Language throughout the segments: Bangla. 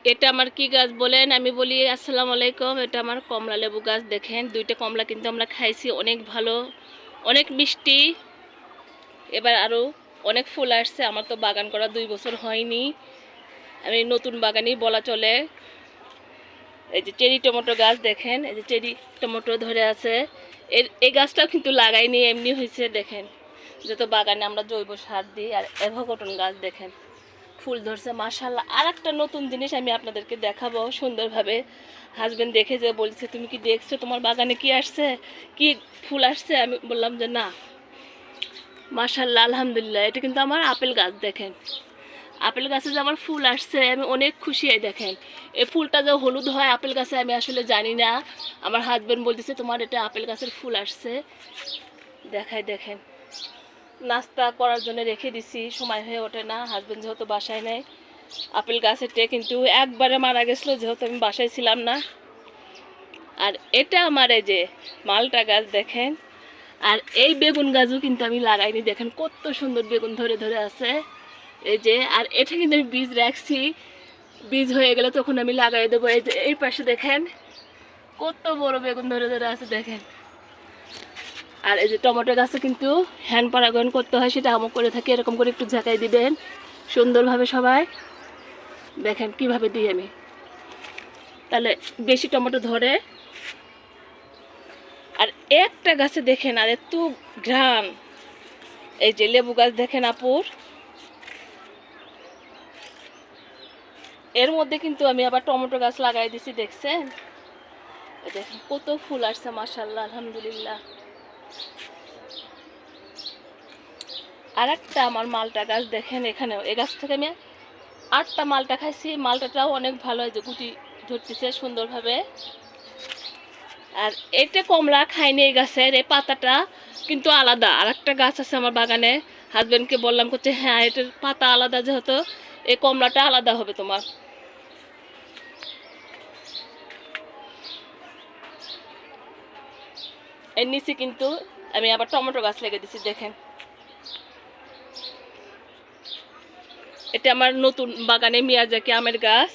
এটা আমার কি গাছ বলেন? আমি বলি আসসালামু আলাইকুম। এটা আমার কমলা লেবু গাছ। দেখেন দুইটা কমলা কিন্তু আমরা খাইছি, অনেক ভালো, অনেক মিষ্টি। এবার আরও অনেক ফুল আসছে। আমার তো বাগান করা 2 বছর হয়নি, আমি নতুন বাগানই বলা চলে। এই যে চেরি টমেটো গাছ দেখেন, এই যে চেরি টমেটো ধরে আছে। এই গাছটাও কিন্তু লাগাইনি, এমনি হয়েছে। দেখেন যত বাগানে আমরা জৈব সার দিই। আর এভোকাডো গাছ দেখেন ফুল ধরছে মাশাআল্লাহ। আর একটা নতুন জিনিস আমি আপনাদেরকে দেখাবো সুন্দরভাবে। হাজবেন্ড দেখে যে বলছে তুমি কি দেখছো তোমার বাগানে কি আসছে, কি ফুল আসছে? আমি বললাম যে না, মাশাআল্লাহ আলহামদুলিল্লাহ। এটা কিন্তু আমার আপেল গাছ। দেখেন আপেল গাছে যে আমার ফুল আসছে, আমি অনেক খুশি। দেখেন এই ফুলটা যে হলুদ হয় আপেল গাছে, আমি আসলে জানি না। আমার হাজবেন্ড বলতেছে তোমার এটা আপেল গাছের ফুল আসছে। দেখাই দেখেন, নাস্তা করার জন্য রেখে দিছি, সময় হয়ে ওঠে না, হাজবেন্ড যেহেতু বাসায় নেই। আপেল গাছেরটা কিন্তু একবারে মারা গেছিলো, যেহেতু আমি বাসায় ছিলাম না। আর এটা আমার এই যে মালটা গাছ দেখেন। আর এই বেগুন গাছও কিন্তু আমি লাগাইনি। দেখেন কত সুন্দর বেগুন ধরে ধরে আছে এই যে। আর এটা কিন্তু আমি বীজ রাখছি, বীজ হয়ে গেলে তখন আমি লাগাই দেবো। এই যে এই পাশে দেখেন কত বড় বেগুন ধরে ধরে আছে দেখেন। আর এই যে টমেটো গাছে কিন্তু হ্যান্ড পরাগায়ন করতে হয়, সেটা আমও করে থাকি। এরকম করে একটু ঝাঁকাই দিবেন সুন্দরভাবে সবাই। দেখেন কিভাবে দিই আমি, তাহলে বেশি টমেটো ধরে। আর একটা গাছে দেখেন আর এত ঘ্রাণ। এই যে লেবু গাছ দেখেন আপুর, এর মধ্যে কিন্তু আমি আবার টমেটো গাছ লাগাই দিছি। দেখছেন দেখেন কত ফুল আসছে মাশাআল্লাহ আলহামদুলিল্লাহ। আর একটা আমার মালটা গাছ দেখেন, এখানেও এই গাছ থেকে আমি 8টা মালটা খাইছি। মালটাটাও অনেক ভালো, হয় যে গুটি ধরতেছে সুন্দরভাবে। আর এটা কমলা খাইনি, এই গাছের এই পাতাটা কিন্তু আলাদা। আর একটা গাছ আছে আমার বাগানে, হাজবেন্ডকে বললাম, করছে হ্যাঁ এটার পাতা আলাদা, যেহেতু এই কমলাটা আলাদা হবে তোমার। এর নিচে কিন্তু আমি আবার টমেটো গাছ লেগে দিছি দেখেন। এটা আমার নতুন বাগানে মিয়াজাকি আমের গাছ।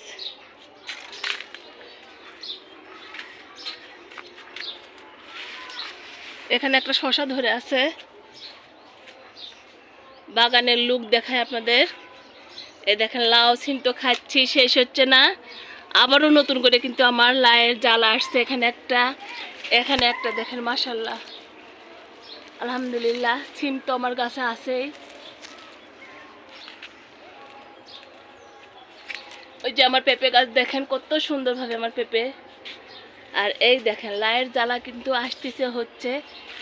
এখানে একটা শশা ধরে আছে। বাগানের লুক দেখায় আপনাদের। এই দেখেন লাউ ছিনতো খাচ্ছি, শেষ হচ্ছে না। আবারও নতুন করে কিন্তু আমার লাউয়ের জ্বালা আসছে। এখানে একটা দেখেন মাশাআল্লাহ আলহামদুলিল্লাহ। ছিম তো আমার গাছে আছেই। ওই যে আমার পেঁপে গাছ দেখেন কত সুন্দরভাবে আমার পেঁপে। আর এই দেখেন লাউয়ের জ্বালা কিন্তু আসতেছে হচ্ছে,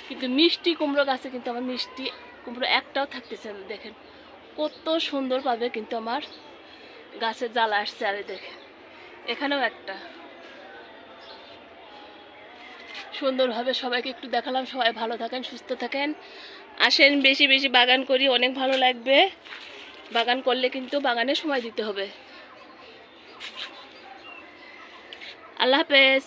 কিন্তু মিষ্টি কুমড়ো গাছে কিন্তু আমার মিষ্টি কুমড়ো একটাও থাকতেছে না। দেখেন কত সুন্দর পাবে কিন্তু আমার গাছের জ্বালা আসছে। আর দেখেন এখানেও একটা সুন্দরভাবে সবাইকে একটু দেখালাম। সবাই ভালো থাকেন, সুস্থ থাকেন, আসেন বেশি বেশি বাগান করি, অনেক ভালো লাগবে। বাগান করলে কিন্তু বাগানে সময় দিতে হবে। আল্লাহ হাফেজ।